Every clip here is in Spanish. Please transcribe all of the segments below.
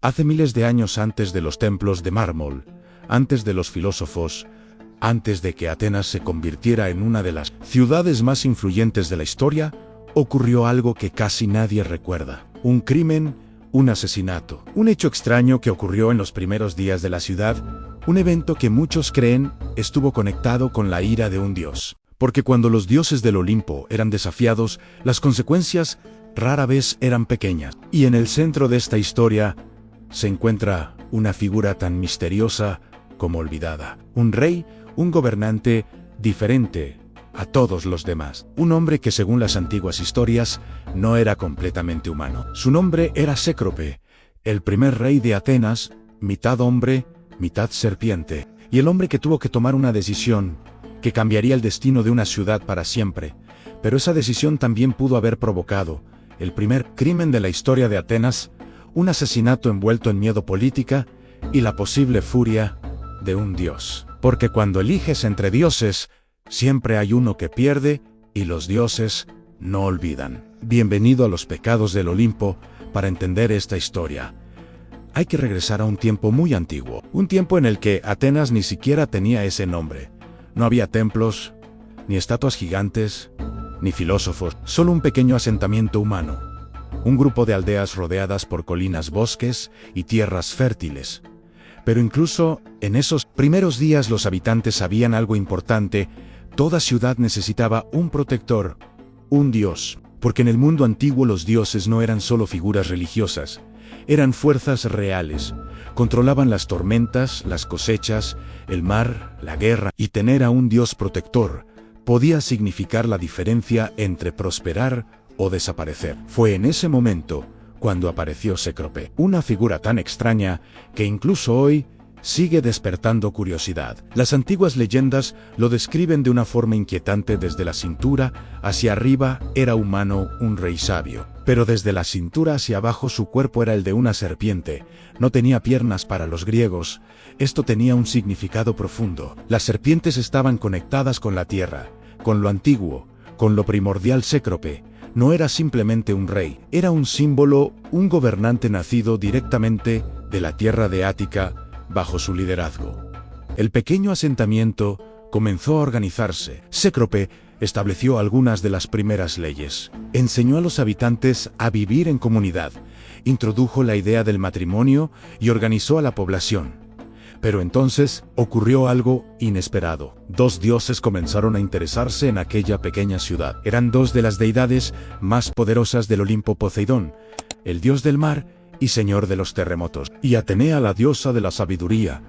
Hace miles de años antes de los templos de mármol, antes de los filósofos, antes de que Atenas se convirtiera en una de las ciudades más influyentes de la historia, ocurrió algo que casi nadie recuerda. Un crimen, un asesinato. Un hecho extraño que ocurrió en los primeros días de la ciudad, un evento que muchos creen estuvo conectado con la ira de un dios. Porque cuando los dioses del Olimpo eran desafiados, las consecuencias rara vez eran pequeñas. Y en el centro de esta historia se encuentra una figura tan misteriosa como olvidada. Un rey, un gobernante diferente a todos los demás. Un hombre que según las antiguas historias no era completamente humano. Su nombre era Cécrope, el primer rey de Atenas, mitad hombre, mitad serpiente. Y el hombre que tuvo que tomar una decisión que cambiaría el destino de una ciudad para siempre. Pero esa decisión también pudo haber provocado el primer crimen de la historia de Atenas, un asesinato envuelto en miedo política y la posible furia de un dios. Porque cuando eliges entre dioses, siempre hay uno que pierde y los dioses no olvidan. Bienvenido a los pecados del Olimpo para entender esta historia. Hay que regresar a un tiempo muy antiguo, un tiempo en el que Atenas ni siquiera tenía ese nombre. No había templos, ni estatuas gigantes, ni filósofos, solo un pequeño asentamiento humano. Un grupo de aldeas rodeadas por colinas, bosques y tierras fértiles. Pero incluso en esos primeros días los habitantes sabían algo importante: toda ciudad necesitaba un protector, un dios. Porque en el mundo antiguo los dioses no eran solo figuras religiosas, eran fuerzas reales. Controlaban las tormentas, las cosechas, el mar, la guerra. Y tener a un dios protector podía significar la diferencia entre prosperar o desaparecer. Fue en ese momento cuando apareció Cécrope, una figura tan extraña que incluso hoy sigue despertando curiosidad. Las antiguas leyendas lo describen de una forma inquietante. Desde la cintura hacia arriba era humano, un rey sabio. Pero desde la cintura hacia abajo su cuerpo era el de una serpiente. No tenía piernas. Para los griegos, esto tenía un significado profundo. Las serpientes estaban conectadas con la tierra, con lo antiguo, con lo primordial. Cécrope no era simplemente un rey, era un símbolo, un gobernante nacido directamente de la tierra de Ática bajo su liderazgo. El pequeño asentamiento comenzó a organizarse. Cécrope estableció algunas de las primeras leyes. Enseñó a los habitantes a vivir en comunidad, introdujo la idea del matrimonio y organizó a la población. Pero entonces ocurrió algo inesperado. Dos dioses comenzaron a interesarse en aquella pequeña ciudad. Eran dos de las deidades más poderosas del Olimpo: Poseidón, el dios del mar y señor de los terremotos, y Atenea, la diosa de la sabiduría,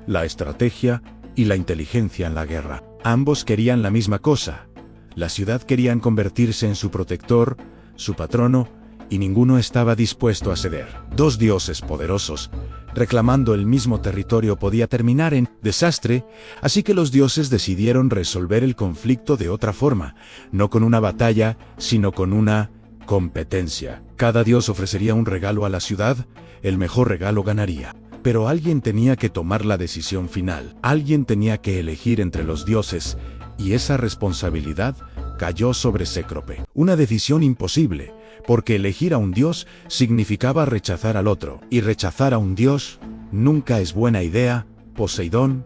la estrategia y la inteligencia en la guerra. Ambos querían la misma cosa. La ciudad querían convertirse en su protector, su patrono, y ninguno estaba dispuesto a ceder. Dos dioses poderosos reclamando el mismo territorio podía terminar en desastre, así que los dioses decidieron resolver el conflicto de otra forma, no con una batalla, sino con una competencia. Cada dios ofrecería un regalo a la ciudad, el mejor regalo ganaría. Pero alguien tenía que tomar la decisión final, alguien tenía que elegir entre los dioses, y esa responsabilidad cayó sobre Cécrope. Una decisión imposible, porque elegir a un dios significaba rechazar al otro, y rechazar a un dios nunca es buena idea. Poseidón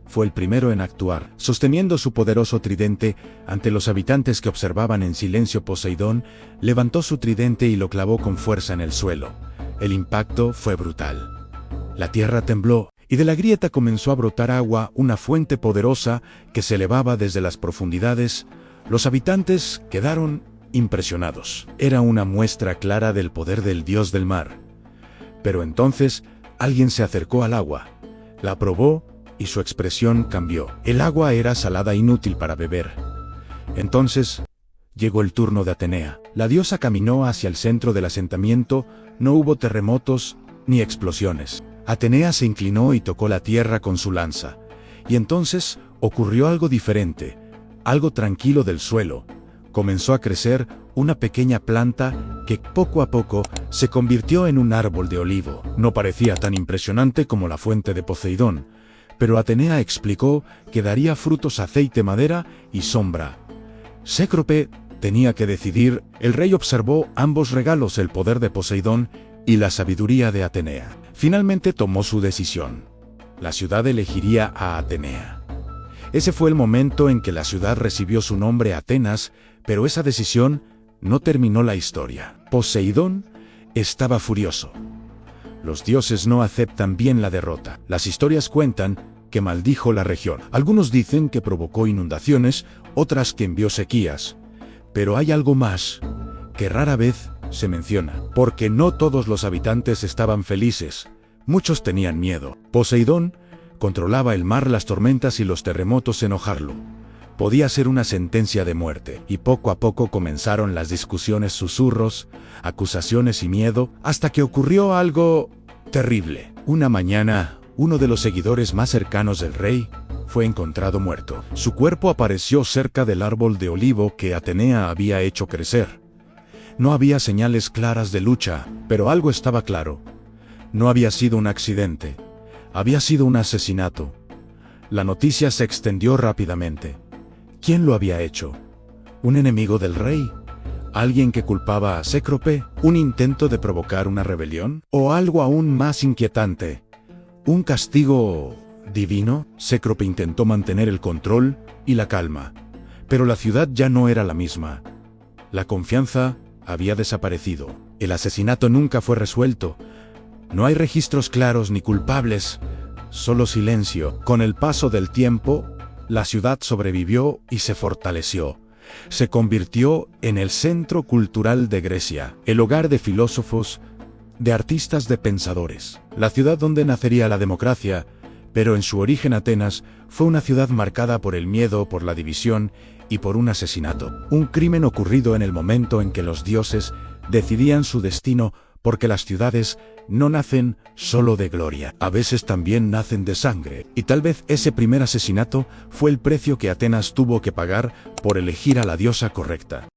fue el primero en actuar. Sosteniendo su poderoso tridente ante los habitantes que observaban en silencio, Poseidón levantó su tridente y lo clavó con fuerza en el suelo. El impacto fue brutal. La tierra tembló, y de la grieta comenzó a brotar agua, una fuente poderosa que se elevaba desde las profundidades. Los habitantes quedaron impresionados. Era una muestra clara del poder del dios del mar. Pero entonces, alguien se acercó al agua, la probó y su expresión cambió. El agua era salada, inútil para beber. Entonces, llegó el turno de Atenea. La diosa caminó hacia el centro del asentamiento. No hubo terremotos ni explosiones. Atenea se inclinó y tocó la tierra con su lanza. Y entonces ocurrió algo diferente, algo tranquilo. Del suelo comenzó a crecer una pequeña planta que poco a poco se convirtió en un árbol de olivo. No parecía tan impresionante como la fuente de Poseidón, pero Atenea explicó que daría frutos, aceite, madera y sombra. Cécrope tenía que decidir. El rey observó ambos regalos, el poder de Poseidón y la sabiduría de Atenea. Finalmente tomó su decisión. La ciudad elegiría a Atenea. Ese fue el momento en que la ciudad recibió su nombre Atenas, pero esa decisión no terminó la historia. Poseidón estaba furioso. Los dioses no aceptan bien la derrota. Las historias cuentan que maldijo la región. Algunos dicen que provocó inundaciones, otras que envió sequías. Pero hay algo más que rara vez se menciona, porque no todos los habitantes estaban felices. Muchos tenían miedo. Poseidón controlaba el mar, las tormentas y los terremotos. Enojarlo podía ser una sentencia de muerte, y poco a poco comenzaron las discusiones, susurros, acusaciones y miedo, hasta que ocurrió algo terrible. Una mañana, uno de los seguidores más cercanos del rey fue encontrado muerto. Su cuerpo apareció cerca del árbol de olivo que Atenea había hecho crecer. No había señales claras de lucha, pero algo estaba claro. No había sido un accidente. Había sido un asesinato. La noticia se extendió rápidamente. ¿Quién lo había hecho? ¿Un enemigo del rey? ¿Alguien que culpaba a Cécrope? ¿Un intento de provocar una rebelión? ¿O algo aún más inquietante? ¿Un castigo divino? Cécrope intentó mantener el control y la calma, pero la ciudad ya no era la misma. La confianza había desaparecido. El asesinato nunca fue resuelto. No hay registros claros ni culpables, solo silencio. Con el paso del tiempo, la ciudad sobrevivió y se fortaleció. Se convirtió en el centro cultural de Grecia, el hogar de filósofos, de artistas, de pensadores. La ciudad donde nacería la democracia, pero en su origen Atenas fue una ciudad marcada por el miedo, por la división y por un asesinato. Un crimen ocurrido en el momento en que los dioses decidían su destino, porque las ciudades no nacen solo de gloria, a veces también nacen de sangre, y tal vez ese primer asesinato fue el precio que Atenas tuvo que pagar por elegir a la diosa correcta.